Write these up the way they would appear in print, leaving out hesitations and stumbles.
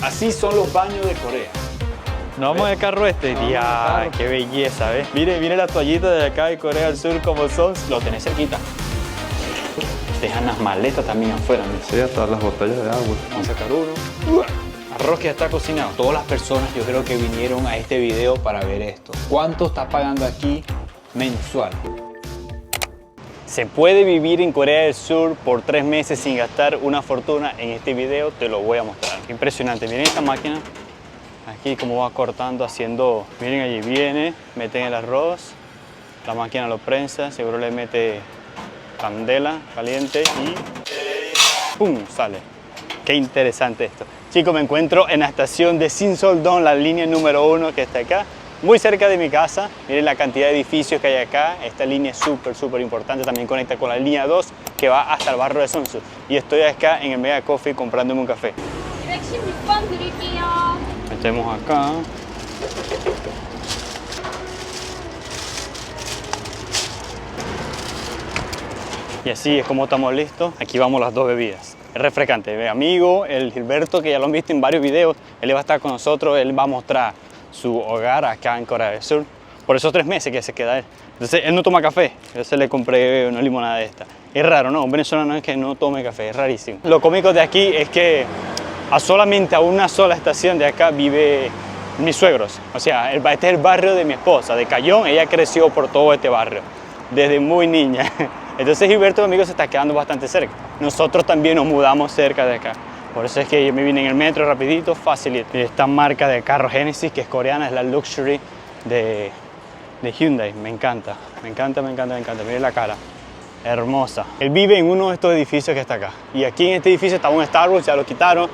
Así son los baños de Corea. Nos vamos en el carro este. ¡Ya! ¡Qué belleza! ¿Ves? Mire la toallita de acá de Corea del Sur como son. Lo tenés cerquita. Dejan las maletas también afuera. Mira. Sí, hasta las botellas de agua. Vamos a sacar uno. Arroz que ya está cocinado. Todas las personas yo creo que vinieron a este video para ver esto. ¿Cuánto está pagando aquí mensual? Se puede vivir en Corea del Sur por 3 meses sin gastar una fortuna. En este video te lo voy a mostrar. Impresionante. Miren esta máquina. Aquí como va cortando, haciendo... Miren allí viene, meten el arroz. La máquina lo prensa. Seguro le mete candela caliente y... ¡pum! Sale. Qué interesante esto. Chicos, me encuentro en la estación de Sinseoldong, la línea número 1 que está acá. Muy cerca de mi casa. Miren la cantidad de edificios que hay acá. Esta línea es súper importante. También conecta con la línea 2 que va hasta el barrio de Sonsu. Y estoy acá en el Mega Coffee comprándome un café. 216번 드릴게요. Metemos acá. Y así es como estamos listos. Aquí vamos las dos bebidas. Es refrescante. Mi amigo, el Gilberto, que ya lo han visto en varios videos, él va a estar con nosotros. Él va a mostrar su hogar acá en Corea del Sur por esos 3 meses que se queda él. Entonces él no toma café. Yo se le compré una limonada de esta. Es raro, ¿no? Un venezolano es que no tome café. Es rarísimo. Lo cómico de aquí es que solamente a una sola estación de acá vive mis suegros. O sea, este es el barrio de mi esposa, de Cayón. Ella creció por todo este barrio, desde muy niña. Entonces Gilberto, amigo, se está quedando bastante cerca. Nosotros también nos mudamos cerca de acá. Por eso es que yo me vine en el metro rapidito, facilito. Esta marca de carro Genesis, que es coreana, es la Luxury de Hyundai. Me encanta, me encanta. Miren la cara. Hermosa. Él vive en uno de estos edificios que está acá. Y aquí en este edificio está un Starbucks, ya lo quitaron.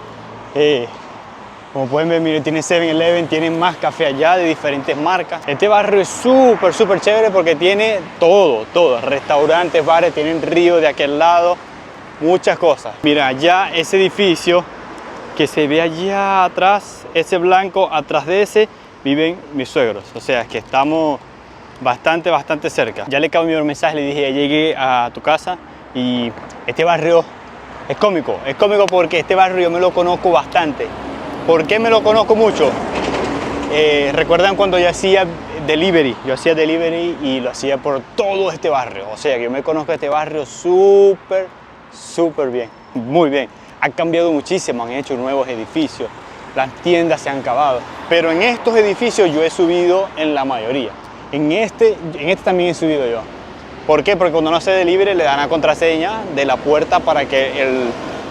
Como pueden ver, miren, tiene 7-Eleven, tienen más café allá de diferentes marcas. Este barrio es súper chévere porque tiene todo. Restaurantes, bares, tienen río de aquel lado, muchas cosas. Mira, allá ese edificio que se ve allá atrás, ese blanco, atrás de ese, viven mis suegros. O sea, es que estamos bastante cerca. Ya le cambié un mensaje, le dije, ya llegué a tu casa y este barrio es cómico porque este barrio yo me lo conozco bastante. ¿Por qué me lo conozco mucho? ¿Recuerdan cuando yo hacía delivery? Yo hacía delivery y lo hacía por todo este barrio. O sea, que yo me conozco este barrio súper bien, muy bien. Ha cambiado muchísimo, han hecho nuevos edificios, las tiendas se han acabado. Pero en estos edificios yo he subido en la mayoría. En este también he subido yo. ¿Por qué? Porque cuando uno hace delivery le dan la contraseña de la puerta para que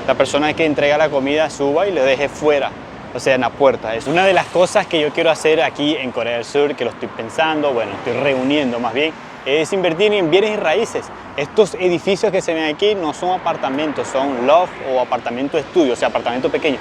la persona que entrega la comida suba y le deje fuera. O sea, en la puerta. Es una de las cosas que yo quiero hacer aquí en Corea del Sur, que lo estoy pensando, bueno, estoy reuniendo más bien, es invertir en bienes y raíces. Estos edificios que se ven aquí no son apartamentos, son loft o apartamento estudio, o sea, apartamento pequeño.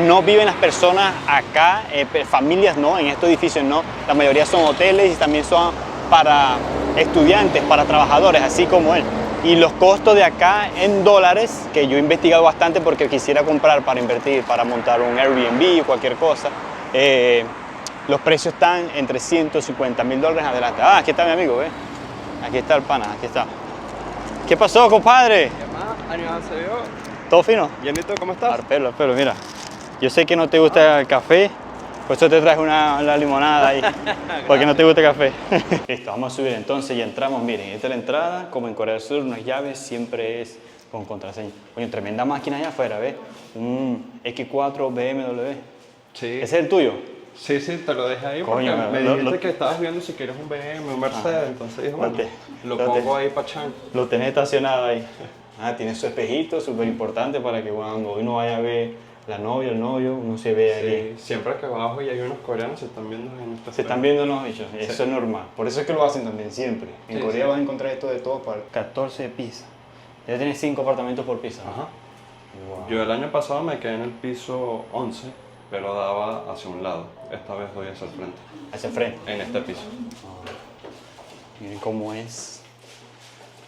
No viven las personas acá, familias no, en estos edificios no. La mayoría son hoteles y también son para estudiantes, para trabajadores, así como él. Y los costos de acá en dólares, que yo he investigado bastante porque quisiera comprar para invertir, para montar un Airbnb o cualquier cosa, los precios están entre $150.000 adelante. Ah, aquí está mi amigo, ¿ves? Aquí está el pana, aquí está. ¿Qué pasó, compadre? ¿Todo fino? Yanito, ¿cómo estás? Al pelo, mira. Yo sé que no te gusta el café, por eso te traje una limonada ahí, porque no te gusta el café. Listo, vamos a subir entonces y entramos. Miren, esta es la entrada, como en Corea del Sur, unas llaves siempre es con contraseña. Oye, tremenda máquina allá afuera, ¿ves? Un X4 BMW. Sí. ¿Ese es el tuyo? Sí, te lo dejé ahí. Coño, porque me dijiste que estabas viendo si quieres un BM, un Mercedes, entonces dije, bueno, lo pongo ahí para Chan. Lo tenés estacionado ahí. Tiene su espejito, súper importante para que cuando uno vaya a ver la novia, el novio, uno se ve ahí. Sí, siempre que abajo y hay unos coreanos se están viendo en esta Se están viendo unos bichos, eso es normal. Por eso es que lo hacen también siempre. En Corea vas a encontrar esto de todo para 14 pisos. Ya tienes 5 apartamentos por piso. Ajá. Wow. Yo el año pasado me quedé en el piso 11, pero daba hacia un lado. Esta vez doy hacia el frente. Hacia el frente. En este piso. Miren cómo es.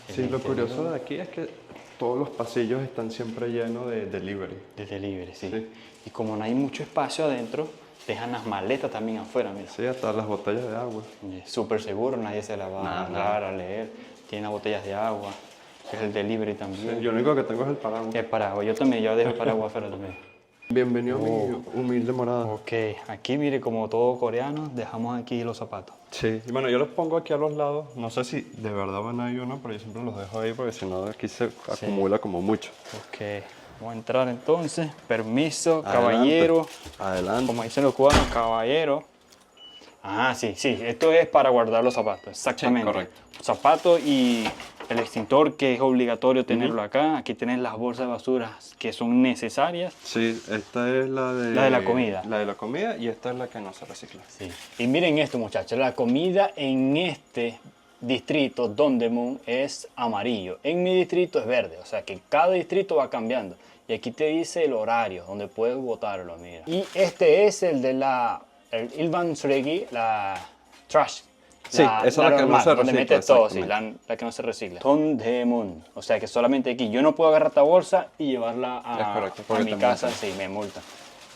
Sí, lo curioso de aquí es que todos los pasillos están siempre llenos de delivery. De delivery, sí. Y como no hay mucho espacio adentro, dejan las maletas también afuera, mira. Sí, hasta las botellas de agua. Súper seguro, nadie se la va a agarrar, a leer. Tiene las botellas de agua. Es el delivery también. Sí, yo lo único que tengo es el paraguas. El paraguas, yo también, yo dejo el paraguas afuera también. Bienvenido a mi humilde morada. Ok, aquí mire, como todo coreano, dejamos aquí los zapatos. Sí, y bueno, yo los pongo aquí a los lados. No sé si de verdad van ahí o no, pero yo siempre los dejo ahí porque si no aquí se acumula como mucho. Ok, vamos a entrar entonces. Permiso, Adelante. caballero. Adelante. Como dicen los cubanos, caballero. Ah, sí, esto es para guardar los zapatos, exactamente. Sí, correcto. Zapatos y el extintor, que es obligatorio tenerlo acá. Aquí tienes las bolsas de basura que son necesarias. Sí, esta es la de... La de la comida. La de la comida y esta es la que no se recicla. Sí. Y miren esto, muchachos, la comida en este distrito, Dongdaemun, es amarillo. En mi distrito es verde, o sea que cada distrito va cambiando. Y aquí te dice el horario donde puedes botarlo, mira. Y este es el de el Ilban Suregi, la trash. Sí, esa es la que no normal, se donde recicla, metes todo, sí, exactamente. la que no se recicla. Dongdaemun, o sea que solamente aquí. Yo no puedo agarrar esta bolsa y llevarla Es correcto, a porque mi te casa, multan. sí, me multan.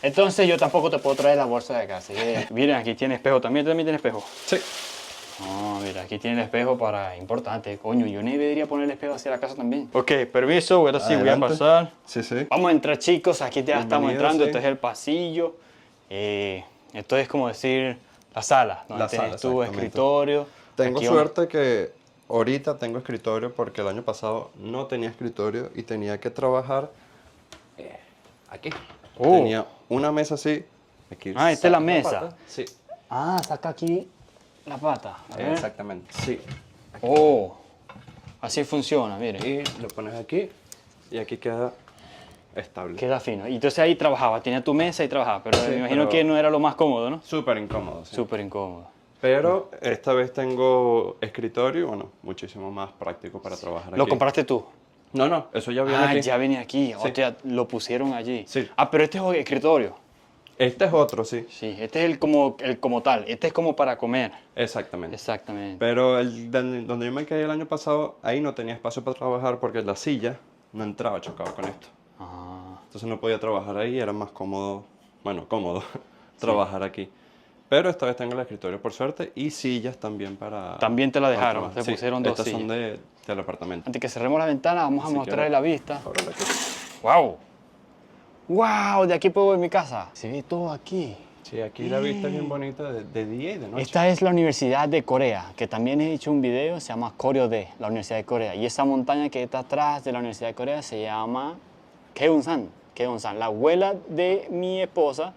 Entonces yo tampoco te puedo traer la bolsa de acá. Así que, miren, aquí tiene espejo. ¿También tiene espejo? Sí. No, mira, aquí tiene el espejo para... Importante, coño, yo ni debería poner el espejo hacia la casa también. Ok, permiso, ahora sí voy a Adelante. pasar. Sí, sí. Vamos a entrar, chicos, aquí ya estamos Bienvenido, entrando, sí. este es el pasillo. Esto es como decir la sala, donde La tienes sala, tu exactamente. escritorio. Tengo Aquí suerte que ahorita tengo escritorio porque el año pasado no tenía escritorio y tenía que trabajar aquí. Oh. Tenía una mesa así. Aquí Ah, esta es la saca mesa. pata. Sí, Ah, saca aquí la pata. A ver. exactamente. Sí. Oh, así funciona, mire. Y lo pones aquí y aquí queda estable. Queda fino. Y entonces ahí trabajaba, tenía tu mesa y trabajaba, pero Sí, me imagino pero- que no era lo más cómodo, ¿no? Súper incómodo, sí. Súper incómodo. Pero esta vez tengo escritorio y bueno, muchísimo más práctico para trabajar aquí. ¿Lo compraste tú? No, eso ya viene Ah, aquí. ya venía aquí. Sí. O sea, lo pusieron allí. Sí. Ah, pero este es el escritorio. Este es otro, sí. Sí, este es el como tal. Este es como para comer. Exactamente. Exactamente. Pero donde yo me quedé el año pasado, ahí no tenía espacio para trabajar porque la silla no entraba, chocaba con esto. Ah, Entonces no podía trabajar ahí, era más cómodo, bueno, cómodo trabajar aquí. Pero esta vez tengo el escritorio por suerte y sillas también para... También te la para dejaron, trabajar. te pusieron dos estas son sillas. del apartamento. antes que cerremos la ventana, vamos a Así que mostrarle ahora- la vista. Ábrela aquí. ¡Wow! ¡Wow! De aquí puedo ver mi casa. Se ve todo aquí. Sí, aquí la vista es bien bonita de día y de noche. Esta es la Universidad de Corea, que también he hecho un video, se llama Koryo-dae, la Universidad de Corea. Y esa montaña que está atrás de la Universidad de Corea se llama Keunsan. Keunsan. La abuela de mi esposa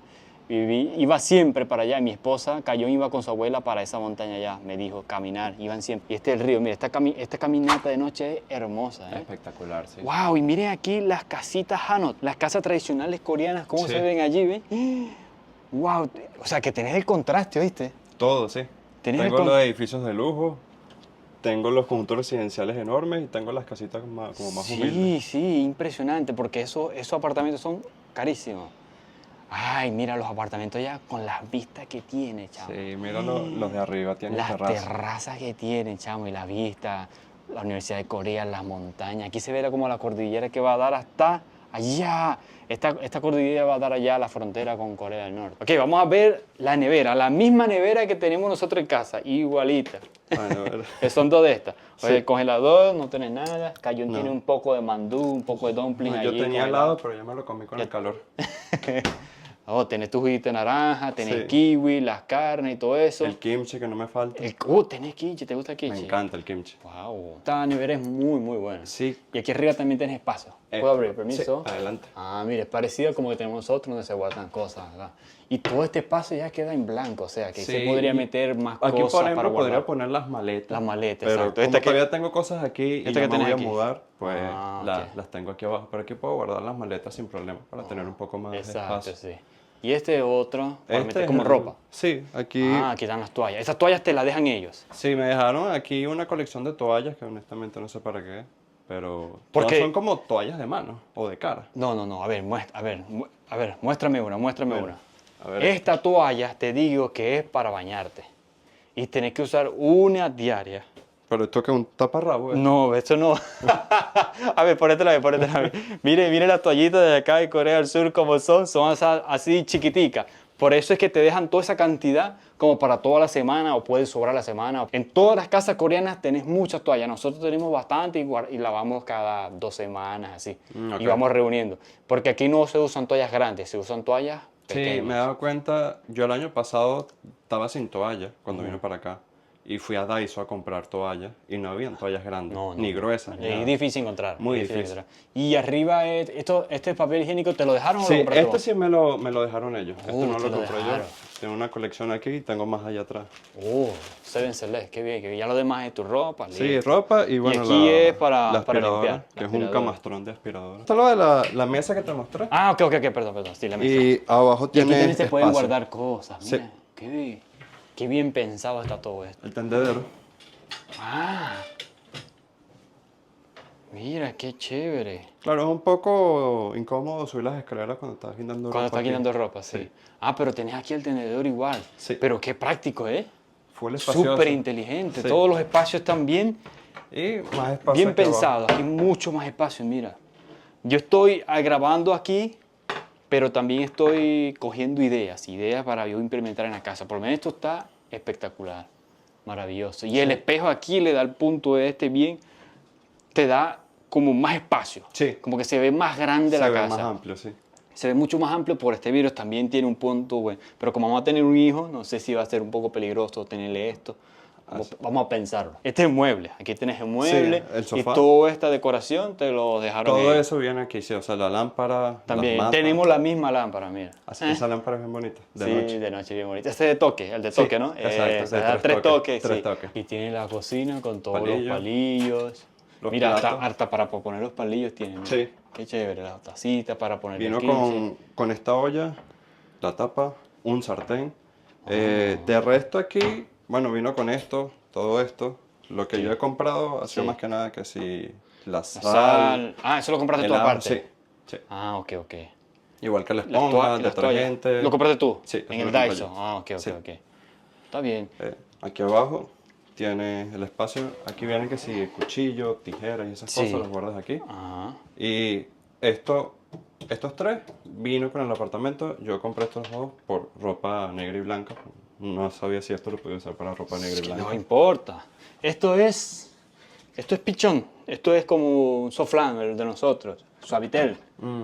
iba siempre para allá. Mi esposa cayó, iba con su abuela para esa montaña allá. Me dijo, caminar, iban siempre. Y este es el río, mira, esta caminata de noche es hermosa. ¿eh? Espectacular, sí. ¡Wow! Y miren aquí las casitas Hanok, las casas tradicionales coreanas, cómo Sí. se ven allí, ¿ven? ¡Wow! O sea, que tenés el contraste, ¿oíste? Todo, sí. ¿Tenés Tengo el con- los edificios de lujo, tengo los conjuntos residenciales enormes y tengo las casitas como más humildes. Sí, impresionante, porque esos apartamentos son carísimos. Ay, mira los apartamentos ya con las vistas que tiene, chamo. Sí, mira los de arriba, tienen Las terraza. terrazas que tienen, chamo, y la vista, la Universidad de Corea, las montañas. Aquí se ve como la cordillera que va a dar hasta allá. Esta cordillera va a dar allá a la frontera con Corea del Norte. Ok, vamos a ver la nevera, la misma nevera que tenemos nosotros en casa, igualita. Bueno, a ver. Que son dos de estas. Oye, Sí. el congelador no tiene nada. Cayón No. tiene un poco de mandú, un poco de dumpling No, allí. yo tenía congelado. helado, pero ya me lo comí con el calor. Oh, tenés tu juguito de naranja, tenés Sí. kiwi, las carnes y todo eso. El kimchi que no me falta. Tenés kimchi, ¿te gusta el kimchi? Me encanta el kimchi. Wow. Esta nevera es muy, muy buena. Sí. Y aquí arriba también tenés espacio. ¿Puedo abrir? Permiso. Sí, adelante. Ah, mire, es parecido como que tenemos nosotros, donde se guardan cosas, ¿verdad? Y todo este espacio ya queda en blanco, o sea, que se Sí, podría y meter más Aquí, cosas por para ejemplo, guardar. podría poner las maletas. Las maletas, pero exacto. Como Esta que- todavía tengo cosas aquí y Esta ya que me voy tenés a aquí. mudar, pues Ah, ok. las tengo aquí abajo. Pero aquí puedo guardar las maletas sin problema para tener un poco más de Exacto, espacio. sí. Y este otro, para meter es como el- ropa. Sí, aquí... Ah, aquí están las toallas. Esas toallas te las dejan ellos. Sí, me dejaron aquí una colección de toallas que honestamente no sé para qué, pero ¿Por todas qué? son como toallas de mano o de cara. No, a ver, muéstrame una. Bueno, a ver. Esta toalla te digo que es para bañarte. Y tenés que usar una diaria. Pero esto que es un taparrabo, ¿eh? No, eso no. A ver, ponétela a ver. Mire las toallitas de acá de Corea del Sur como son así chiquiticas. Por eso es que te dejan toda esa cantidad como para toda la semana o puede sobrar la semana. En todas las casas coreanas tenés muchas toallas. Nosotros tenemos bastante y lavamos cada 2 semanas, así. Ok. Y vamos reuniendo. Porque aquí no se usan toallas grandes, se usan toallas pequeñas. Sí, me he dado cuenta, yo el año pasado estaba sin toalla cuando vine para acá y fui a Daiso a comprar toallas y no habían toallas grandes, ni gruesas. Ni Es nada. difícil encontrar. Muy es difícil. encontrar. Y arriba, este papel higiénico, ¿te lo dejaron o Sí, lo compraste este vos? sí me lo dejaron ellos. Este no te lo lo compré yo. dejaron. Tengo una colección aquí y tengo más allá atrás. Seven Select, qué bien, qué bien. Ya lo demás es tu ropa. Sí, listo. ropa y bueno, aquí es para la aspiradora, limpiar. que la es un aspiradora. camastrón de aspiradora. Esto es lo de la mesa que te mostré. Ah, ok, perdón, sí, la mesa. Y abajo Y aquí tiene también se pueden espacio. guardar cosas. Sí. Mira, qué bien pensado está todo esto. El tendedero. Ah, mira, qué chévere. Claro, es un poco incómodo subir las escaleras cuando estás guindando ropa. Cuando estás aquí. quitando ropa, sí. Sí. Ah, pero tenés aquí el tenedor igual. Sí. Pero qué práctico, ¿eh? Full espacioso. Súper inteligente. Sí. Todos los espacios están bien, Y más espacio bien aquí abajo. pensados. Aquí hay mucho más espacio, mira. Yo estoy grabando aquí, pero también estoy cogiendo ideas para yo implementar en la casa. Por lo menos esto está espectacular, maravilloso. Y el espejo aquí le da el punto bien, te da como más espacio. Sí. Como que se ve más grande Se la ve casa. más amplio, sí. Se ve mucho más amplio por este virus, también tiene un punto bueno. Pero como vamos a tener un hijo, no sé si va a ser un poco peligroso tenerle esto. Vamos a pensarlo. Este es el mueble. Aquí tienes el mueble el y sofá. toda esta decoración te lo dejaron Todo ellos. eso viene aquí, sí. O sea, la lámpara, También las matas. tenemos la misma lámpara, mira. Así que esa lámpara es bien bonita, de sí, noche. de noche bien bonita. Este es de toque, el de Sí, toque, ¿no? exacto, de da tres toques, sí. tres toques. Y tiene la cocina con todos los Palillos. palillos. Los Mira, platos. hasta para poner los palillos tiene. mira. Sí. Qué chévere, la tacita para poner Vino el kimchi. con esta olla, la tapa, un sartén. Ah. De resto aquí, bueno, vino con esto, todo esto. Lo que yo he comprado ha sido más que nada que si la La sal, sal. Ah, eso lo compraste el tú agua, aparte. sí. Ah, ok. Igual que la Las esponja, toallas- las toallas. detergente. ¿Lo compraste tú? Sí, En eso el lo compré Daiso. yo. Ah, ok. Sí. Está bien. Aquí abajo tiene el espacio. Aquí vienen que si cuchillo, tijeras y esas Sí. cosas las guardas aquí. Ajá. Y estos tres vino con el apartamento. Yo compré estos dos por ropa negra y blanca. No sabía si esto lo podía usar para ropa negra y blanca. No importa. Esto es pichón. Esto es como un soflán, el de nosotros. Suavitel.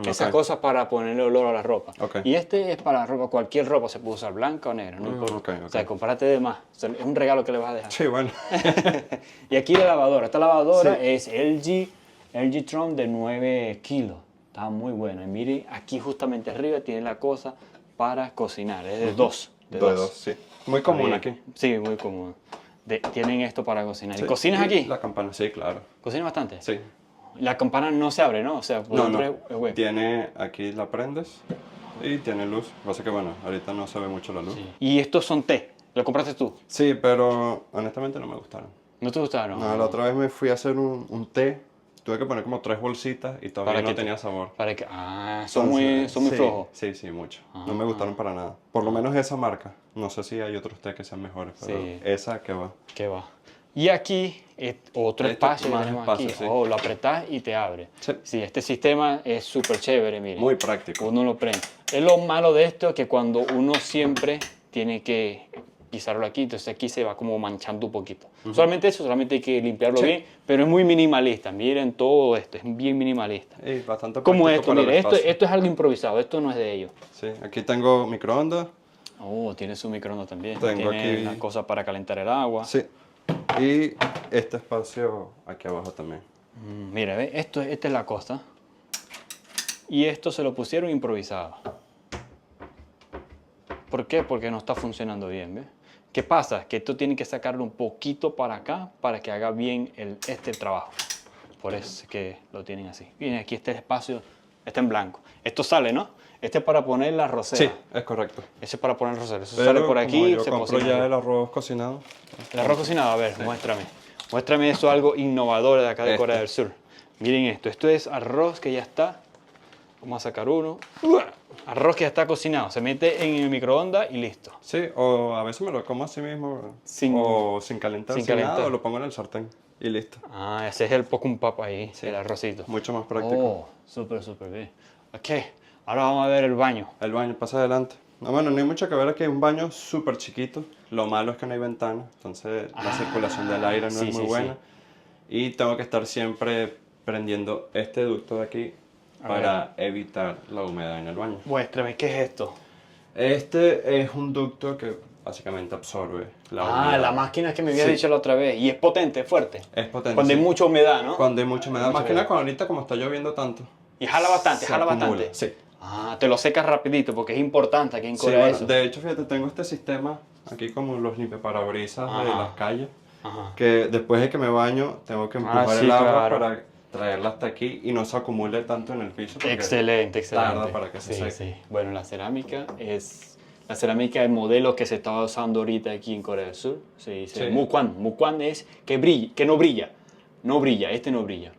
Esas ok. cosas para ponerle olor a la ropa. Ok. Y este es para ropa. Cualquier ropa se puede usar, blanca o negra. No importa. ok. O sea, compárate de más. O sea, es un regalo que le vas a dejar. Sí, bueno. Y aquí la lavadora. Esta lavadora Sí. es LG Tron de 9 kilos. Está muy buena. Y mire, aquí justamente arriba tiene la cosa para cocinar. Es de dos. De dos, sí. Muy común Bien. aquí. Sí, muy común. Tienen esto para cocinar. Sí. ¿Y cocinas aquí? La campana, sí, claro. ¿Cocinas bastante? Sí. La campana no se abre, ¿no? O sea, por No, dentro no. es hueco. Tiene aquí la prendes y tiene luz. Pasa que bueno, ahorita no se ve mucho la luz. Sí. Y estos son té. ¿Lo compraste tú? Sí, pero honestamente no me gustaron. ¿No te gustaron? No, la otra vez me fui a hacer un té. Tuve que poner como 3 bolsitas y todavía no tenía sabor. Para que, son muy Sí, flojos. Sí, mucho. No me gustaron para nada. Por lo menos esa marca. No sé si hay otros té que sean mejores, pero Sí. esa que va. ¿Qué va? Y aquí, otro Esto, espacio que más tenemos espacio, aquí. sí. Oh, lo apretás y te abre. Sí. Este sistema es súper chévere, mire. Muy práctico. Uno lo prende. Es lo malo de esto, que cuando uno siempre tiene que pisarlo aquí, entonces aquí se va como manchando un poquito. Solamente eso, solamente hay que limpiarlo Sí. bien, pero es muy minimalista. Miren todo esto, es bien minimalista. Y bastante Como práctico esto, para el mire, espacio. esto es algo improvisado, esto no es de ellos. Sí, aquí tengo microondas. Oh, tiene su microondas también. Tengo tiene aquí- una cosa para calentar el agua. Sí. Y este espacio aquí abajo también. Mira, ¿ve? Esta es la costa. Y esto se lo pusieron improvisado. ¿Por qué? Porque no está funcionando bien, ¿ves? ¿Qué pasa? Que esto tiene que sacarlo un poquito para acá para que haga bien este trabajo. Por eso es que lo tienen así. Miren, aquí este espacio está en blanco. Esto sale, ¿no? Este es para poner la rosera. Sí, es correcto. Ese es para poner el rosero. Eso Pero sale por como aquí, yo se compro cocina. ya el arroz cocinado. El arroz cocinado, a ver, muéstrame. Muéstrame eso, algo innovador de acá de Corea del Sur. Miren esto. Esto es arroz que ya está. Vamos a sacar uno. Arroz que ya está cocinado. Se mete en el microondas y listo. Sí, o a veces me lo como así mismo. o sin calentar, sin sin nada, calentar. o lo pongo en el sartén y listo. Ah, ese es el pocum papa ahí, el arrocito. Mucho más práctico. Oh, súper bien. Ok, ahora vamos a ver el baño. El baño, pasa adelante. No, bueno, no hay mucho que ver aquí, hay un baño súper chiquito. Lo malo es que no hay ventana, entonces la circulación del aire no sí, es muy sí, buena. Y tengo que estar siempre prendiendo este ducto de aquí para evitar la humedad en el baño. Muéstrame, ¿qué es esto? Este es un ducto que básicamente absorbe la humedad. La máquina que me había Sí. dicho la otra vez. Y es potente, es fuerte. Es potente. Cuando hay sí. mucha humedad, ¿no? Cuando hay mucha humedad. Mucha Más que nada humedad. cuando ahorita como está lloviendo tanto. Y jala bastante, se jala acumula, bastante. Sí. Te lo secas rapidito porque es importante aquí en Sí, Corea bueno, eso. de hecho, fíjate, tengo este sistema aquí como los limpiaparabrisas de Ajá. las calles. Ajá. Que después de que me baño tengo que empujar sí, el agua claro. para traerla hasta aquí y no se acumule tanto en el piso. porque Excelente, excelente. Tarda para que se sí, seque. sí. Bueno, la cerámica es el modelo que se está usando ahorita aquí en Corea del Sur. Se dice Sí. Mukwan. Mukwan es que brilla, que no brilla. No brilla, este no brilla.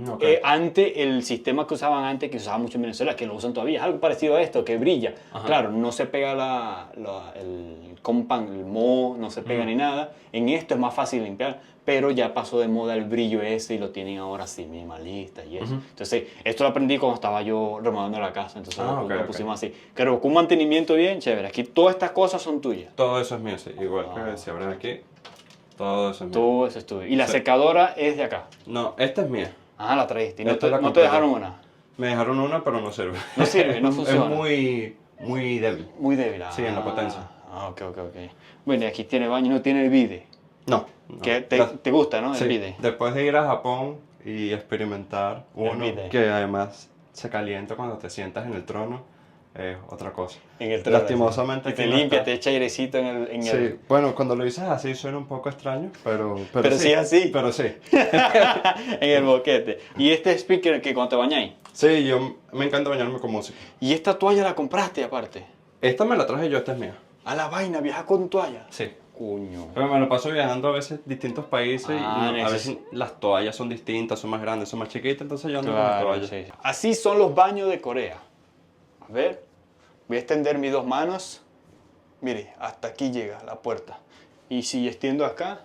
Ok. Antes, el sistema que usaban antes, que se usaba mucho en Venezuela, que lo usan todavía, es algo parecido a esto, que brilla. Ajá. Claro, no se pega el compound, el moho, no se pega ni nada. En esto es más fácil limpiar, pero ya pasó de moda el brillo ese y lo tienen ahora así, minimalista y eso. Entonces, esto lo aprendí cuando estaba yo remodelando la casa, entonces lo pusimos así. Pero con un mantenimiento bien chévere. Aquí todas estas cosas son tuyas. Todo eso es mío, sí. Igual que si abres aquí, todo eso es mío. Todo eso es tuyo. Y la Sí. secadora es de acá. No, esta es mía. La traíste. Y no Esta te, la no te compré yo. dejaron una. Me dejaron una, pero no sirve. No sirve, no funciona. Es muy débil. Muy débil. Sí, en la potencia. Ok. Bueno, y aquí tiene baño, no tiene el bide. No. Que te gusta, ¿no? Sí, El bide. después de ir a Japón y experimentar uno bidet. que además se calienta cuando te sientas en el trono, es otra cosa. En el trono, Lastimosamente sí. Y te aquí no limpia, está. te echa airecito en Sí, el... bueno, cuando lo dices así suena un poco extraño, pero sí es así. Pero sí. en el boquete. Y este speaker que cuando te bañáis. Sí, yo me encanta bañarme con música. Y esta toalla la compraste aparte. Esta me la traje yo, esta es mía. A la vaina, viaja con toalla. Sí. Coño. Pero me lo paso viajando a veces distintos países y a neces- veces las toallas son distintas, son más grandes, son más chiquitas, entonces yo ando con Claro, toallas. sí. Así son los baños de Corea. A ver, voy a extender mis dos manos. Mire, hasta aquí llega la puerta. Y si extiendo acá,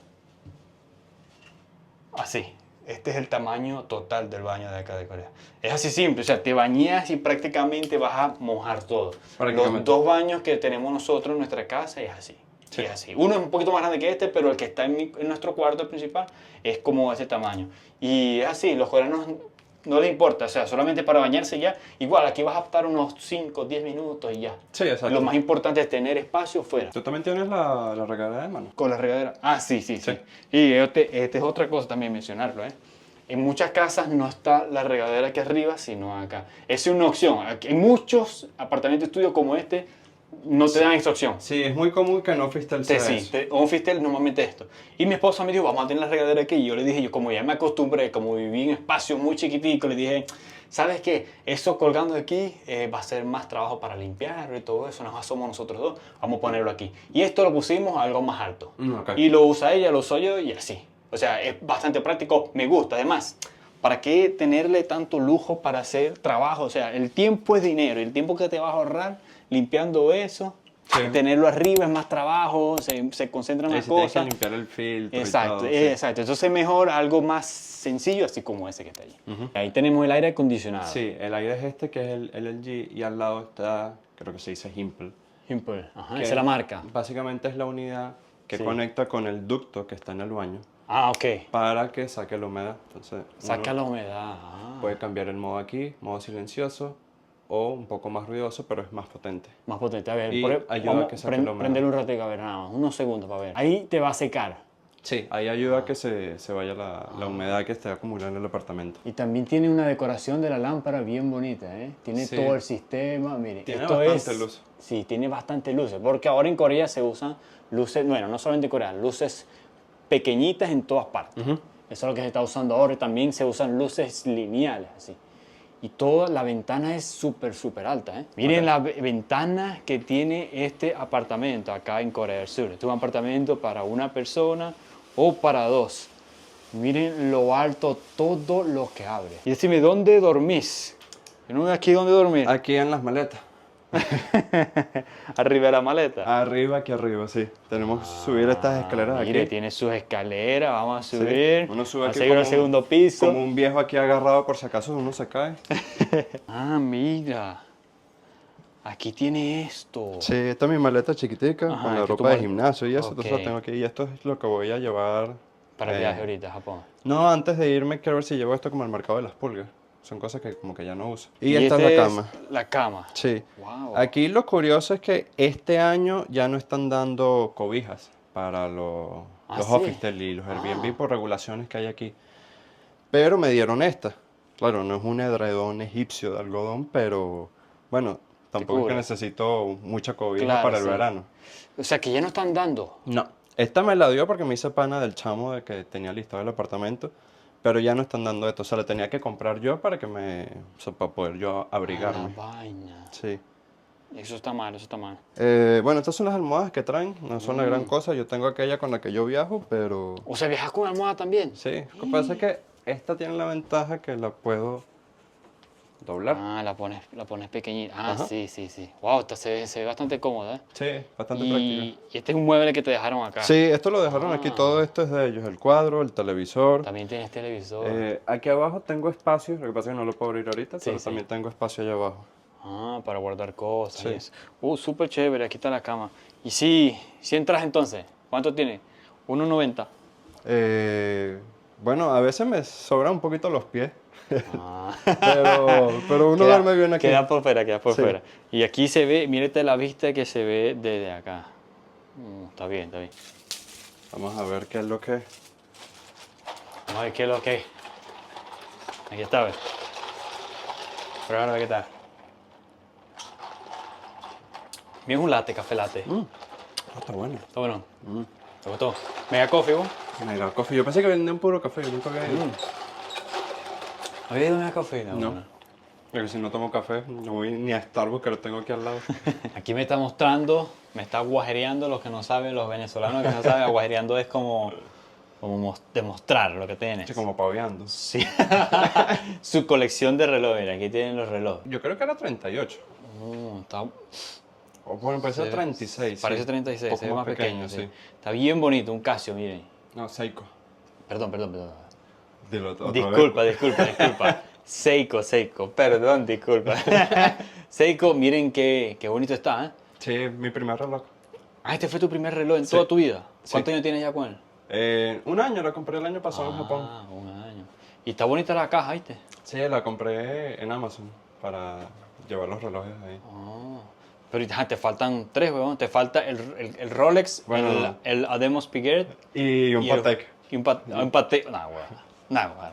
así. Este es el tamaño total del baño de acá de Corea. Es así simple, o sea, te bañas y prácticamente vas a mojar todo. Los Prácticamente. dos baños que tenemos nosotros en nuestra casa es así. Sí. Es así. Uno es un poquito más grande que este, pero el que está en nuestro cuarto principal es como ese tamaño. Y es así, los coreanos no les importa, o sea, solamente para bañarse ya. Igual, aquí vas a estar unos 5, 10 minutos y ya. Sí, exacto. Lo más importante es tener espacio fuera. ¿Tú también tienes la regadera de mano? Con la regadera. Sí. Sí. Y este es otra cosa también mencionarlo, ¿eh? En muchas casas no está la regadera aquí arriba, sino acá. Esa es una opción. Aquí, en muchos apartamentos estudios como este, no te dan esa opción. Sí, es muy común que no Fistel sea Sí, eso. un fistel normalmente esto. Y mi esposa me dijo, vamos a tener la regadera aquí. Y yo le dije, yo como ya me acostumbré, como viví en espacios muy chiquiticos, le dije, ¿sabes qué? Eso colgando de aquí va a ser más trabajo para limpiar y todo eso. Nada más somos nosotros dos. Vamos a ponerlo aquí. Y esto lo pusimos a algo más alto. Ok. Y lo usa ella, lo uso yo y así. O sea, es bastante práctico, me gusta. Además, ¿para qué tenerle tanto lujo para hacer trabajo? O sea, el tiempo es dinero y el tiempo que te vas a ahorrar limpiando eso, Sí. tenerlo arriba es más trabajo, se concentran Y las si tienes que cosas. limpiar el filtro Exacto, y todo, sí. exacto. Entonces mejor algo más sencillo, así como ese que está allí. Ahí tenemos el aire acondicionado. Sí, el aire es este que es el LG y al lado está, creo que se dice Himpel. Simple. Ajá, que esa es la marca. Básicamente es la unidad que Sí. conecta con el ducto que está en el baño Ok. para que saque la humedad. Entonces, Saca uno la humedad. puede cambiar el modo aquí, modo silencioso o un poco más ruidoso, pero es más potente. Más potente. A ver, Y ayuda vamos a que saque la humedad. prender un ratito, a ver, nada más. Unos segundos para ver. Ahí te va a secar. Sí, ahí ayuda a que se vaya la humedad que esté acumulando en el apartamento. Y también tiene una decoración de la lámpara bien bonita, ¿eh? Tiene Sí. todo el sistema, mire. Tiene esto bastante es, luz. Sí, tiene bastante luces, porque ahora en Corea se usan luces, bueno, no solamente en Corea, luces pequeñitas en todas partes. Eso es lo que se está usando ahora y también se usan luces lineales, así. Y toda la ventana es súper alta, ¿eh? Miren la ventana que tiene este apartamento acá en Corea del Sur. Este es un apartamento para una persona o para dos. Miren lo alto, todo lo que abre. Y decime, ¿dónde dormís? Yo no veo aquí dónde dormir. Aquí en las maletas. Arriba de la maleta. Arriba, aquí arriba, sí. Tenemos que subir estas escaleras Mire, aquí. tiene sus escaleras, vamos a Sí. subir. Uno sube a aquí seguir al como segundo piso. Como un viejo aquí agarrado por si acaso uno se cae. Mira. Aquí tiene esto. Sí, esta es mi maleta chiquitica Ajá, con la que tu ropa de mal- gimnasio y eso, entonces Ok. la tengo aquí. Y esto es lo que voy a llevar. Para el viaje eh, ahorita a Japón. No, antes de irme quiero ver si llevo esto como al mercado de las pulgas. Son cosas que como que ya no uso. Y esta es la este cama. es la cama. Sí. Wow. Aquí lo curioso es que este año ya no están dando cobijas para Ah, los sí. hostel y los Airbnb Ah. por regulaciones que hay aquí. Pero me dieron esta. Claro, no es un edredón egipcio de algodón, pero bueno, tampoco es que cubre. necesito mucha cobija Claro, para el sí. verano. O sea, que ya no están dando. No, esta me la dio porque me hice pana del chamo de que tenía listado el apartamento, pero ya no están dando esto, o sea, la tenía que comprar yo para que o sea, para poder yo A la abrigarme. vaina. Sí. Eso está mal, eso está mal. Bueno, estas son las almohadas que traen, no son la gran Mm. cosa, yo tengo aquella con la que yo viajo, pero O sea, viajas con almohada también. sí, lo que pasa es que esta tiene la ventaja que la puedo doblar. Ah, la pones pequeñita. Ah, Ajá. sí, sí, sí. Wow, esta se ve bastante cómoda, ¿eh? Sí, bastante Y práctica. este es un mueble que te dejaron acá. Sí, esto lo dejaron aquí, Ah. todo esto es de ellos, el cuadro, el televisor. También tienes televisor. Aquí abajo tengo espacio, lo que pasa es que no lo puedo abrir ahorita, Sí, pero sí. también tengo espacio allá abajo. Ah, para guardar cosas Sí. y eso. Súper chévere, aquí está la cama. Y sí, si entras entonces, ¿cuánto tiene? 1,90. Bueno, a veces me sobran un poquito los pies, Ah. pero uno duerme bien aquí. Queda por fuera, queda por Sí. fuera. Y aquí se ve, mírate la vista que se ve desde acá. Está bien, está bien. Vamos a ver qué es lo que... Vamos a ver qué es lo que es. Aquí está, ¿ves? Pero ahora, ¿qué tal? Bien, un latte, café latte. Está bueno. Está bueno. ¿Te gustó? Mega coffee, ¿vos? Mega coffee. Yo pensé que vendían puro café, yo nunca había ido. ¿Había ido a mega coffee? No. No. Bueno. Porque si no tomo café, no voy ni a Starbucks, que lo tengo aquí al lado. Aquí me está mostrando, me está guajereando, los que no saben, los venezolanos que no saben, guajereando es como demostrar lo que tienes. Sí, como paveando. Sí. Su colección de relojes, aquí tienen los relojes. Yo creo que era 38. Está, O bueno, parece 36. parece sí. 36, Un poco se ve más pequeño, sí. sí. Está bien bonito, un Casio, miren. No, Seiko. Perdón. Dilo otra vez. Disculpa. Seiko, perdón, disculpa. Seiko, miren qué bonito está, ¿eh? Sí, mi primer reloj. Ah, este fue tu primer reloj en toda tu vida. Sí. ¿Cuántos años tienes ya con él? Un año, la compré el año pasado en Japón. Ah, un año. Y está bonita la caja, ¿viste? Sí, la compré en Amazon para llevar los relojes ahí. Ah, pero te faltan 3, weón. Te falta el Rolex, Bueno. el Ademos Piguet Y un y el- Patek. y un Patek. Nah, weón.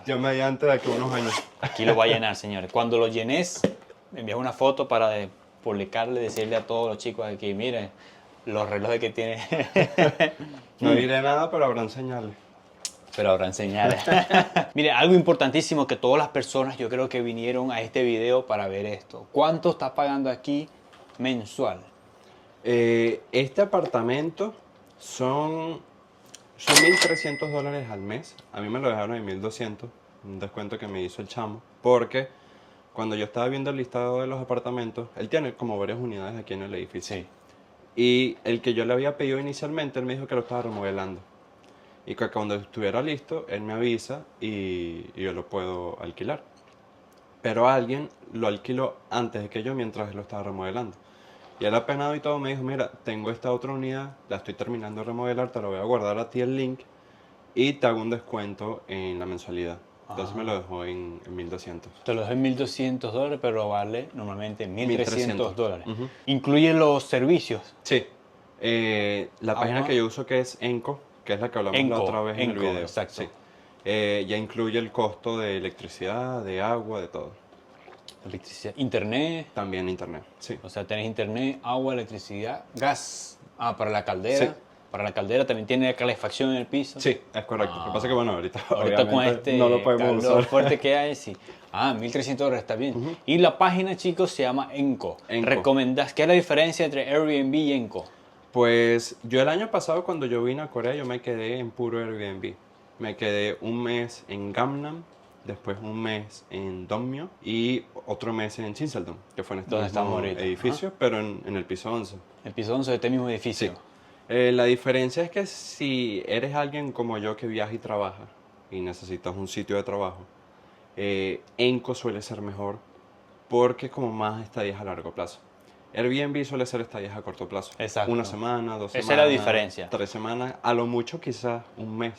Yo mediante de aquí unos años. Aquí lo va a llenar, señores. Cuando lo llenes, me envías una foto para publicarle, decirle a todos los chicos aquí, miren, los relojes que tiene. No diré nada, pero habrán señales. Pero habrá señales. Mire, algo importantísimo que todas las personas yo creo que vinieron a este video para ver esto. ¿Cuánto estás pagando aquí mensual? Este apartamento son $1.300 al mes. A mí me lo dejaron en 1.200, un descuento que me hizo el chamo. Porque cuando yo estaba viendo el listado de los apartamentos, él tiene como varias unidades aquí en el edificio. Sí. Y el que yo le había pedido inicialmente, él me dijo que lo estaba remodelando. Y que cuando estuviera listo, él me avisa y yo lo puedo alquilar. Pero alguien lo alquiló antes de que yo, mientras él lo estaba remodelando. Y él apenado y todo me dijo, mira, tengo esta otra unidad, la estoy terminando de remodelar, te lo voy a guardar a ti el link y te hago un descuento en la mensualidad. Entonces me lo dejó en 1.200. Te lo dejo en $1.200, pero vale normalmente $1.300. Ujú. ¿Incluye los servicios? Sí. La página Ajá. que yo uso que es Enco, que es la que hablamos la Enco, otra vez en el Enco, video. exacto. Sí. Ya incluye el costo de electricidad, de agua, de todo. Electricidad, internet, También internet, sí. o sea, tenés internet, agua, electricidad, gas. Ah, para la caldera. Sí. Para la caldera también tiene calefacción en el piso. Sí, es correcto. Lo que pasa es que, bueno, ahorita Ahorita con obviamente este no lo podemos calor usar. fuerte que hay, sí. Ah, $1.300 está bien. Y la página, chicos, se llama Enco. Enco. ¿Recomendás? ¿Qué es la diferencia entre Airbnb y Enco? Pues yo el año pasado cuando yo vine a Corea yo me quedé en puro Airbnb. Me quedé un mes en Gangnam, después un mes en Dongmyo y otro mes en Chinseldon, que fue en este ¿Dónde mismo estamos ahorita? edificio, pero en el piso 11. El piso 11 de este mismo edificio. Sí. La diferencia es que si eres alguien como yo que viaja y trabaja y necesitas un sitio de trabajo, Enco suele ser mejor porque es como más estadías a largo plazo. Airbnb suele ser estadías a corto plazo. Exacto. Una semana, dos Esa es semanas. la diferencia. 3 semanas, a lo mucho quizás un mes.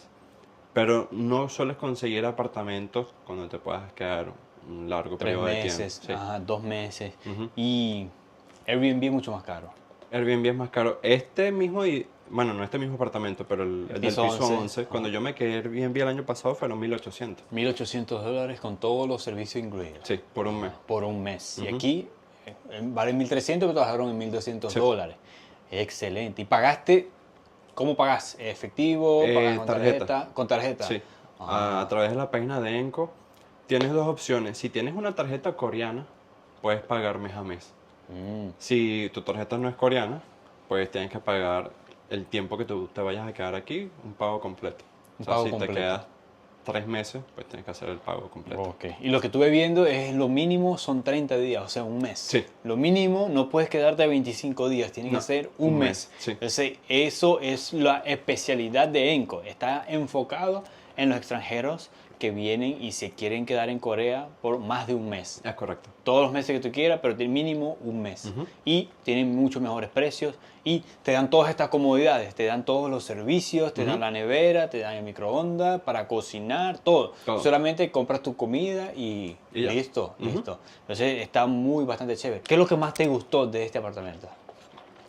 Pero no sueles conseguir apartamentos cuando te puedas quedar un largo 3 periodo de tiempo. meses, Sí. ajá, 2 meses. Ujú. Y Airbnb es mucho más caro. Airbnb es más caro. Este mismo, bueno, no este mismo apartamento, pero el del piso piso 11. 11, cuando yo me quedé Airbnb el año pasado fueron 1.800. $1.800 con todos los servicios incluidos. Sí, por un mes. Por un mes. Y Ujú. aquí vale 1.300, pero trabajaron en $1.200. Sí. Excelente. ¿Y pagaste? ¿Cómo pagas? ¿Efectivo? ¿Pagas con Tarjeta. tarjeta? ¿Con tarjeta? Sí. Ah. A través de la página de Enco tienes dos opciones. Si tienes una tarjeta coreana, puedes pagar mes a mes. Mm. Si tu tarjeta no es coreana, pues tienes que pagar el tiempo que tú te vayas a quedar aquí, un pago completo. Un O sea, pago si completo. te quedas 3 meses, pues tienes que hacer el pago completo. Ok. Y lo que estuve viendo es lo mínimo son 30 días, o sea, un mes. Sí. Lo mínimo no puedes quedarte 25 días, tiene que No, ser un un mes. mes, sí. Entonces, eso es la especialidad de Enco. Está enfocado en los extranjeros que vienen y se quieren quedar en Corea por más de un mes. Es correcto. Todos los meses que tú quieras, pero tiene mínimo un mes. Ujú. Y tienen muchos mejores precios y te dan todas estas comodidades, te dan todos los servicios, te dan la nevera, te dan el microondas para cocinar, todo. Todo. Solamente compras tu comida y Y ya. listo, Ujú. listo. Entonces está bastante chévere. ¿Qué es lo que más te gustó de este apartamento?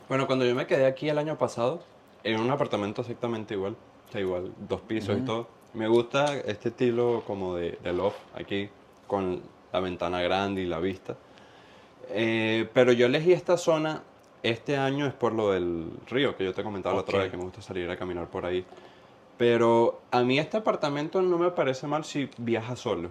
Bueno, cuando yo me quedé aquí el año pasado, en un apartamento exactamente igual, o sea, igual, 2 pisos y todo, me gusta este estilo como de loft aquí, con la ventana grande y la vista. Pero yo elegí esta zona este año es por lo del río, que yo te comentaba la otra Ok. vez, que me gusta salir a caminar por ahí. Pero a mí este apartamento no me parece mal si viajas solo.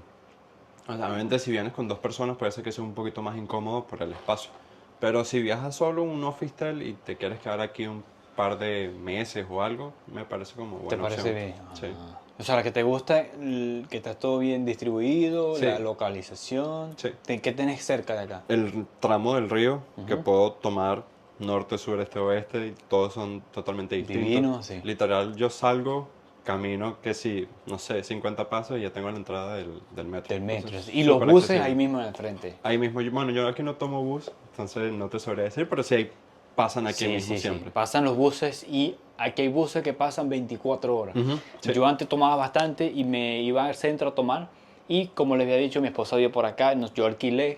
O sea, obviamente si vienes con 2 personas puede ser que sea un poquito más incómodo por el espacio. Pero si viajas solo un office y te quieres quedar aquí un par de meses o algo, me parece como buena ¿Te parece opción. bien? Sí. Ah. O sea, la que te gusta, que está todo bien distribuido, Sí. la localización. Sí. ¿Qué tenés cerca de acá? El tramo del río que puedo tomar norte, sur, este, oeste, y todos son totalmente distintos. Divino, sí. Literal, yo salgo, camino, que sí, no sé, 50 pasos y ya tengo la entrada del metro. Del metro. Entonces, Y los súper buses accesible. ahí mismo en el frente. Ahí mismo, bueno, yo aquí no tomo bus, entonces no te sabría decir, pero sí pasan aquí mismo siempre. Pasan los buses y aquí hay buses que pasan 24 horas. Ujú, sí. Yo antes tomaba bastante y me iba al centro a tomar. Y como les había dicho, mi esposa vive por acá. Yo alquilé,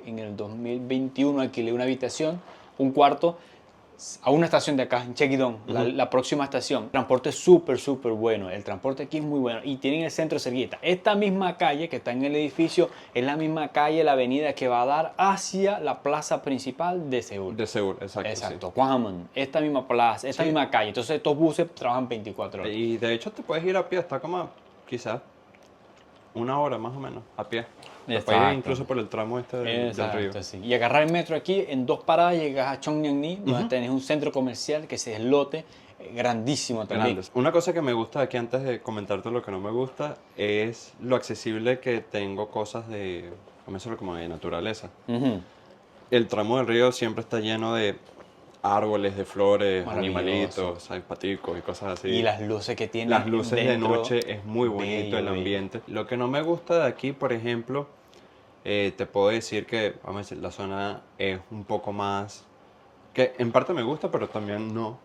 en el 2021 alquilé una habitación, un cuarto, a una estación de acá, en Chequidón, la próxima estación. El transporte es súper bueno. El transporte aquí es muy bueno. Y tienen el centro cerquita. Esta misma calle que está en el edificio es la misma calle, la avenida que va a dar hacia la plaza principal de Seúl. De Seúl, exacto. Exacto, Gwanghwamun, esta misma plaza, esta Sí. misma calle. Entonces estos buses trabajan 24 Sí. horas. Y de hecho te puedes ir a pie, está como quizás 1 hora más o menos, a pie. Te puedes ir Exacto. incluso por el tramo este del río. Exacto, sí. Y agarrar el metro aquí, en 2 paradas llegas a Cheongnyang-ni, donde tenés un centro comercial que se deslote, grandísimo también. Grandes. Una cosa que me gusta aquí antes de comentarte lo que no me gusta es lo accesible que tengo cosas de, como de naturaleza. Ujú. El tramo del río siempre está lleno de árboles, de flores, Maravilloso. animalitos, ¿sabes? Paticos y cosas así. Y las luces que tiene Las luces de dentro, noche es muy bonito el bello. ambiente. Lo que no me gusta de aquí, por ejemplo, te puedo decir que, vamos a decir, la zona es un poco más, que en parte me gusta, pero también no,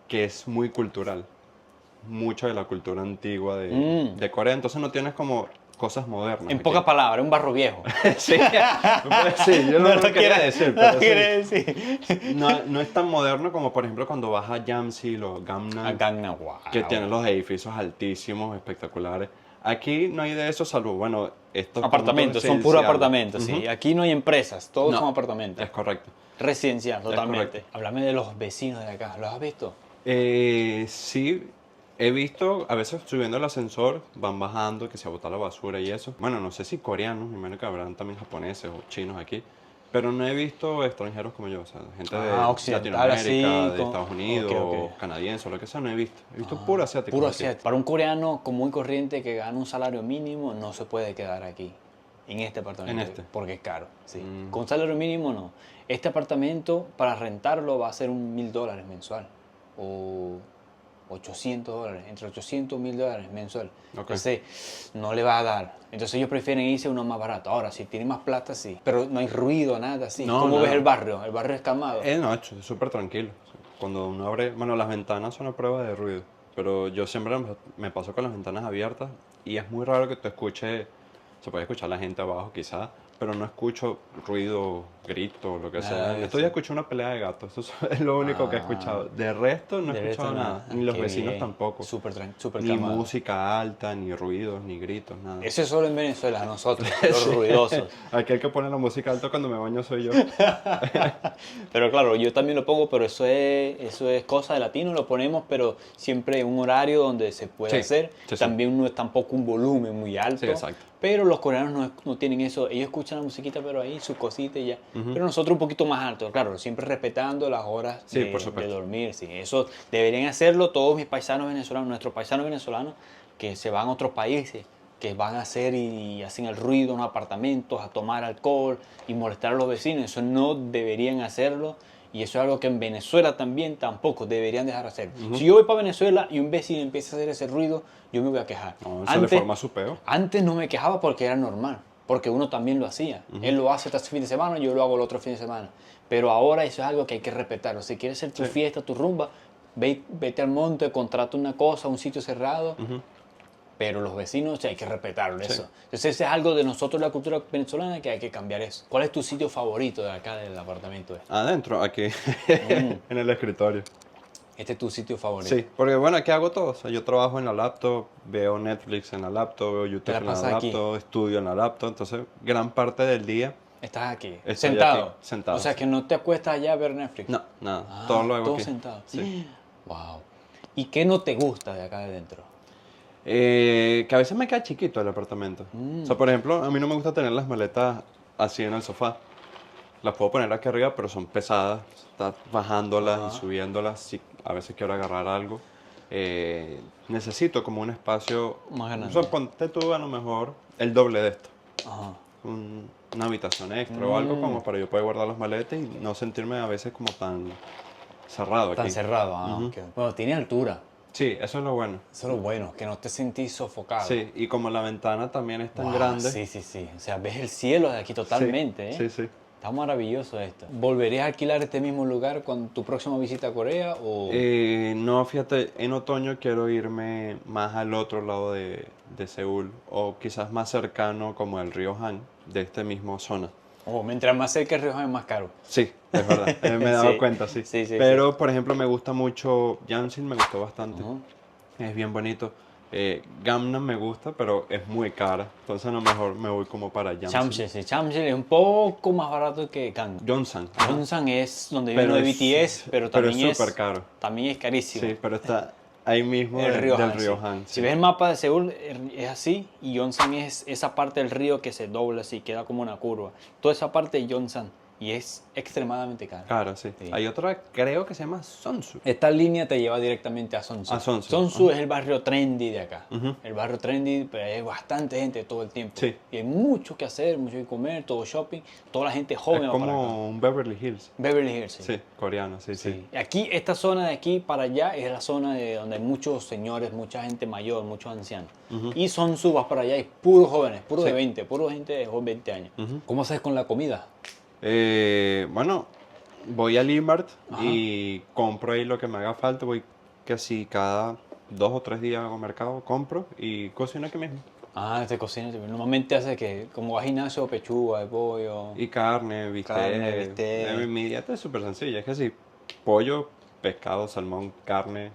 que es muy cultural. Mucha de la cultura antigua de Corea, entonces no tienes como cosas modernas. En aquí. pocas palabras, un barro viejo. Sí, sí, yo no, lo quería decir, no pero lo sí. quiere decir. No es tan moderno como, por ejemplo, cuando vas a Yamsil o Gangnam, A Gangnam, wow. que tienen los edificios altísimos, espectaculares. Aquí no hay de eso, salvo, bueno, estos Apartamentos, puntos son puros residenciales. apartamentos, sí. Ujú. Aquí no hay empresas, todos No, son apartamentos. Es correcto. Residencial, totalmente. correcto. Háblame de los vecinos de acá, ¿los has visto? Sí, he visto, a veces subiendo el ascensor, van bajando, que se bota la basura y eso. Bueno, no sé si coreanos, me imagino que habrán también japoneses o chinos aquí. Pero no he visto extranjeros como yo, o sea, gente de occidental, así, Latinoamérica, de con- Estados Unidos, ok. canadienses o lo que sea, no he visto. He visto puro asiático. Puro aquí. asiático. Para un coreano común y corriente que gana un salario mínimo, no se puede quedar aquí, en este apartamento. En este. Porque es caro, sí. Mm. Con salario mínimo, no. Este apartamento, para rentarlo, va a ser $1.000 mensual. O $800, entre 800 y $1000 mensual. Ok. Entonces, no le va a dar. Entonces, ellos prefieren irse a uno más barato. Ahora, si tienen más plata, sí. Pero no hay ruido, nada así. No, ¿Cómo nada. ves el barrio? El barrio es calmado. No, es súper tranquilo. Cuando uno abre, bueno, las ventanas son a prueba de ruido, pero yo siempre me paso con las ventanas abiertas y es muy raro que tú escuches, se puede escuchar la gente abajo quizás, pero no escucho ruido, grito, lo que sea. Ah, Estos días escuché una pelea de gatos, eso es lo único que he escuchado. De resto no he De resto, escuchado nada, ni los Qué vecinos bien. tampoco. Súper Ni calmado. música alta, ni ruidos, ni gritos, nada. Eso es solo en Venezuela, nosotros, los ruidosos. Aquí el que pone la música alta cuando me baño soy yo. Pero claro, yo también lo pongo, pero eso es cosa de latino, lo ponemos, pero siempre en un horario donde se puede Sí, hacer. sí, sí. También no es tampoco un volumen muy alto. Sí, exacto. Pero los coreanos no tienen eso. Ellos escuchan la musiquita, pero ahí su cosita y ya. Pero nosotros un poquito más alto, claro, siempre respetando las horas Sí, de, por de supuesto. dormir. Sí. Eso deberían hacerlo todos mis paisanos venezolanos, nuestros paisanos venezolanos que se van a otros países, que van a hacer y hacen el ruido en los apartamentos, a tomar alcohol y molestar a los vecinos. Eso no deberían hacerlo. Y eso es algo que en Venezuela también tampoco deberían dejar de hacer. Si yo voy para Venezuela y un vecino empieza a hacer ese ruido, yo me voy a quejar. No, se le forma su peo. Antes no me quejaba porque era normal, porque uno también lo hacía. Él lo hace este fin de semana, yo lo hago el otro fin de semana. Pero ahora eso es algo que hay que respetarlo. Si quieres hacer tu Sí. fiesta, tu rumba, vete al monte, contrata una cosa, un sitio cerrado. Pero los vecinos, hay que respetarlo Sí. eso. Entonces ese es algo de nosotros, la cultura venezolana, que hay que cambiar eso. ¿Cuál es tu sitio favorito de acá del apartamento? Adentro, aquí, en el escritorio. Este es tu sitio favorito. Sí, porque bueno, aquí hago todo. O sea, yo trabajo en la laptop, veo Netflix en la laptop, veo YouTube la en la pasas aquí. laptop, estudio en la laptop. Entonces, gran parte del día, Estás aquí, Estoy sentado. aquí, sentado, O sea, sí. que no te acuestas allá a ver Netflix. no, nada, Ah, todo lo hago todo aquí. sentado. Sí. Wow. ¿Y qué no te gusta de acá de dentro? Que a veces me queda chiquito el apartamento. Mm. O sea, por ejemplo, a mí no me gusta tener las maletas así en el sofá. Las puedo poner aquí arriba, pero son pesadas. Estar bajándolas y subiéndolas si a veces quiero agarrar algo. Necesito como un espacio Más grande. O sea, ponte tú a lo mejor el doble de esto. Ajá. Una habitación extra o algo como para yo poder guardar las maletas y no sentirme a veces como tan cerrado Tan aquí. cerrado. Ok. Bueno, tiene altura. Sí, eso es lo bueno. Eso es lo bueno, que no te sentís sofocado. Sí, y como la ventana también es tan Wow, grande. Sí, sí, sí. O sea, ves el cielo de aquí totalmente, ¿eh? Sí, sí. Está maravilloso esto. ¿Volverías a alquilar este mismo lugar con tu próxima visita a Corea o...? No, fíjate, en otoño quiero irme más al otro lado de Seúl o quizás más cercano como el río Han, de esta misma zona. Mientras más cerca el río es más caro. Sí, es verdad, me he dado Sí. cuenta, sí. Sí, sí, Pero, por ejemplo, me gusta mucho, Yansin me gustó bastante, Ujú. es bien bonito. Gangnam me gusta, pero es muy cara, entonces a lo mejor me voy como para Yansin. Chamshel, sí. Chamshel es un poco más barato que Gangnam. Yonsan. Yongsan es donde Pero viene de es- BTS, pero pero también es súper caro. También es carísimo. Sí, pero está ahí mismo El río del Han, río sí. Han. Si sí. ves el mapa de Seúl, es así, y Yongsan es esa parte del río que se dobla así, queda como una curva. Toda esa parte es Yongsan, y es extremadamente cara. Claro, sí. Sí. Hay otra, creo que se llama Sonsu. Esta línea te lleva directamente a Sonsu. A Sonsu. Sonsu es el barrio trendy de acá. Ujú. El barrio trendy, pero hay bastante gente todo el tiempo. Sí. Y hay mucho que hacer, mucho que comer, todo shopping. Toda la gente joven Es va para acá. como un Beverly Hills. Beverly Hills. Sí. Sí, coreano, sí, sí. Sí. Aquí, esta zona de aquí para allá es la zona de donde hay muchos señores, mucha gente mayor, muchos ancianos. Y Sonsu vas para allá y puros jóvenes, puros Sí. de 20, puro gente de 20 años. Ujú. ¿Cómo haces con la comida? Bueno, voy al E-Mart Ajá. y compro ahí lo que me haga falta. Voy casi cada 2 o 3 días hago mercado, compro y cocino aquí mismo. Ah, te cocinas. Normalmente haces que, como vas al gimnasio, pechuga de pollo. Y carne, bistec. Carne, bistec. Mi dieta es súper sencilla. Es que sí, pollo, pescado, salmón, carne,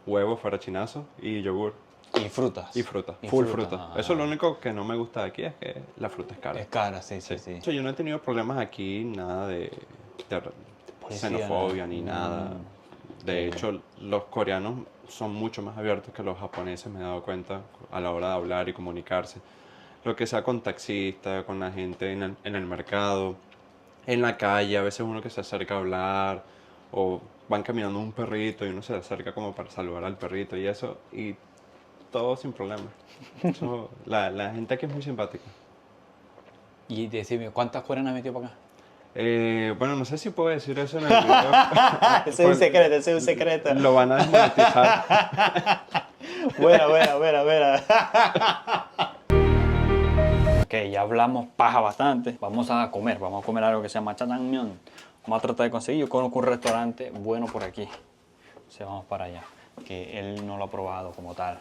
huevo, farachinazo y yogur. Y frutas. Y fruta, Y full fruta, fruta. ah. Eso es lo único que no me gusta de aquí, es que la fruta es cara. Es cara, sí, sí, sí. O sea, yo no he tenido problemas aquí, nada de Policía, xenofobia ¿no? ni nada. De hecho, los coreanos son mucho más abiertos que los japoneses, me he dado cuenta, a la hora de hablar y comunicarse. Lo que sea con taxistas, con la gente en el mercado, en la calle, a veces uno que se acerca a hablar, o van caminando un perrito y uno se acerca como para saludar al perrito y eso, y todo sin problema. La gente aquí es muy simpática. Y decime, ¿cuántas coreanas has metido para acá? Bueno, no sé si puedo decir eso en el video. Ese es un secreto, ese es un secreto. Lo van a desmonetizar. Buena, buena, buena, buena. Ok, ya hablamos paja bastante. Vamos a comer algo que se llama jajangmyeon. Vamos a tratar de conseguir. Yo conozco un restaurante bueno por aquí. O sea, vamos para allá. Que él no lo ha probado como tal.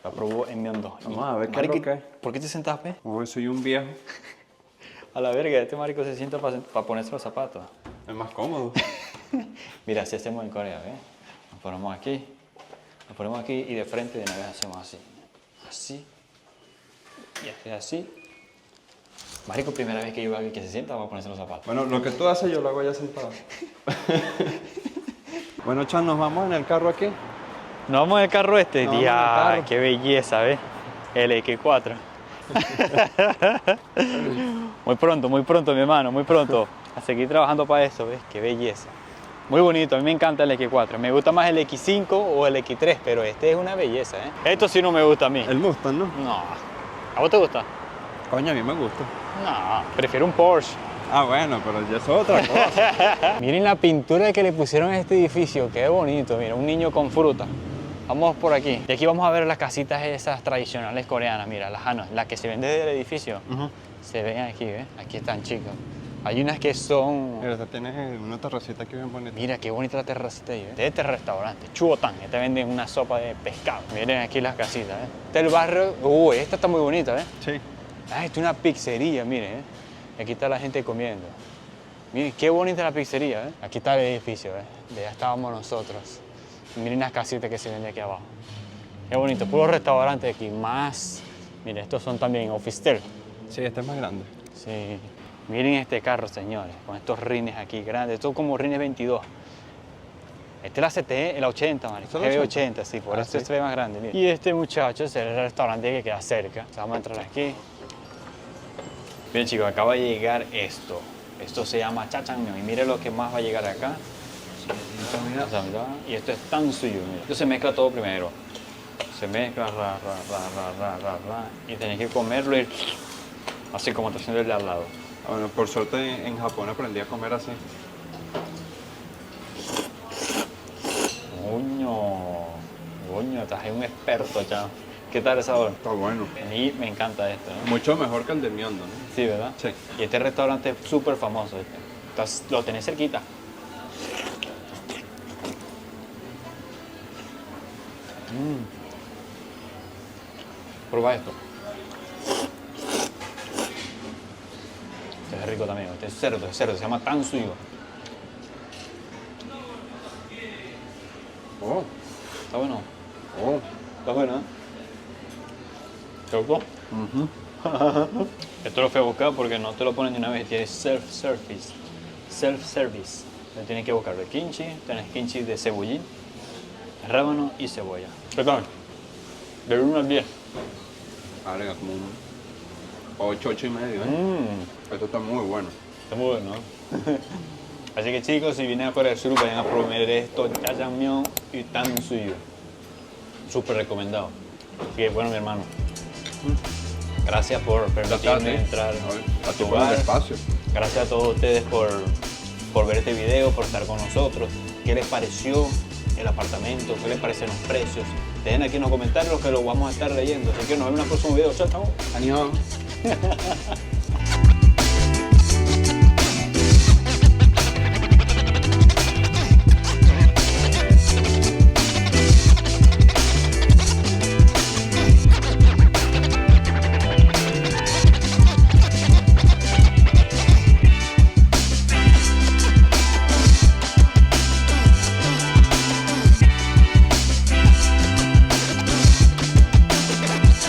Lo probó en Myeongdong. Vamos a ver qué es Marico, lo que es. ¿por qué te sentas, pe? Uy, soy un viejo. A la verga, este marico se sienta para ponerse los zapatos. Es más cómodo. Mira, así hacemos en Corea, ¿ves? Nos ponemos aquí y de frente de una vez hacemos así. Así. Y así. Marico, primera vez que yo veo a alguien que se sienta, va a ponerse los zapatos. Bueno, lo que tú haces yo lo hago ya sentado. Bueno, Chan, nos vamos en el carro aquí. Nos vamos en el carro este. Nos vamos en el carro. Qué belleza, ¿ves? El X4. Muy pronto, mi hermano, muy pronto. A seguir trabajando para eso, ¿ves? Qué belleza. Muy bonito, a mí me encanta el X4. Me gusta más el X5 o el X3, pero este es una belleza, ¿eh? Esto sí no me gusta a mí. El Mustang, ¿no? No. ¿A vos te gusta? Coño, a mí me gusta. No, prefiero un Porsche. Ah, bueno, pero ya es otra cosa. Miren la pintura que le pusieron a este edificio, qué bonito, mira, un niño con fruta. Vamos por aquí. Y aquí vamos a ver las casitas esas tradicionales coreanas, mira, las Hanos, las que se ven desde el edificio. Se ven aquí, ¿ves? Aquí están, chicos. Hay unas que son... Mira, esta tienes una terracita aquí bien bonita. Mira, qué bonita la terracita ahí, ¿ves? De este restaurante, Chuotan, te venden una sopa de pescado. Miren aquí las casitas, ¿ves? Este es el barrio... Uy, esta está muy bonita, ¿ves? Sí. Ah, esto es una pizzería, miren, ¿eh? Aquí está la gente comiendo. Miren, qué bonita la pizzería, ¿eh? Aquí está el edificio, ¿eh? De allá estábamos nosotros. Y miren las casitas que se ven de aquí abajo. Qué bonito, puros restaurantes aquí, más... Miren, estos son también Officetel. Sí, este es más grande. Sí. Miren este carro, señores, con estos rines aquí grandes. Estos son como rines 22. Este es la CTE, el 80, marico. ¿Es el El 80, sí, por eso sí. se ve más grande. Mira. Y este muchacho es el restaurante que queda cerca. O sea, vamos a entrar aquí. Bien, chicos, acaba de llegar esto. Esto se llama jajangmyeon. Y miren lo que más va a llegar acá. O sea, mira, y esto es tan suyo, mira. Esto se mezcla todo primero. Se mezcla, y tenés que comerlo y así como está haciendo el de al lado. Bueno, por suerte en Japón aprendí a comer así. Coño, estás ahí un experto, chao. ¿Qué tal el sabor? Está bueno. A mí me encanta esto, ¿no? Mucho mejor que el de Myeongdong, ¿no? Sí, ¿verdad? Sí. Y este restaurante es súper famoso, ¿viste? Entonces, lo tenés cerquita. Prueba esto. Este es rico también, este es cerdo, se llama tansuyo. Oh, Está bueno, oh. está bueno, ¿eh? ¿Te gustó? Esto lo fui a buscar porque no te lo ponen de una vez, tiene self-service. Self-service. Tienes que buscar el kimchi, tienes kimchi de cebollín, rábano y cebolla. Perdón, del 1 al 10. Vale, como un 8, 8 y medio, ¿eh? Esto está muy bueno. Está muy bueno, ¿no? Así que chicos, si vienen a Corea del Sur, vayan a probar esto, jajangmyeon y tansuyo. Súper recomendado. Así que bueno, mi hermano, gracias por permitirme entrar a tu por el hogar. espacio. Gracias a todos ustedes por ver este video, por estar con nosotros. ¿Qué les pareció el apartamento? ¿Qué les parecen los precios? Dejen aquí en los comentarios que lo vamos a estar leyendo. Así que nos vemos en el próximo video. Chao, chao. Adiós.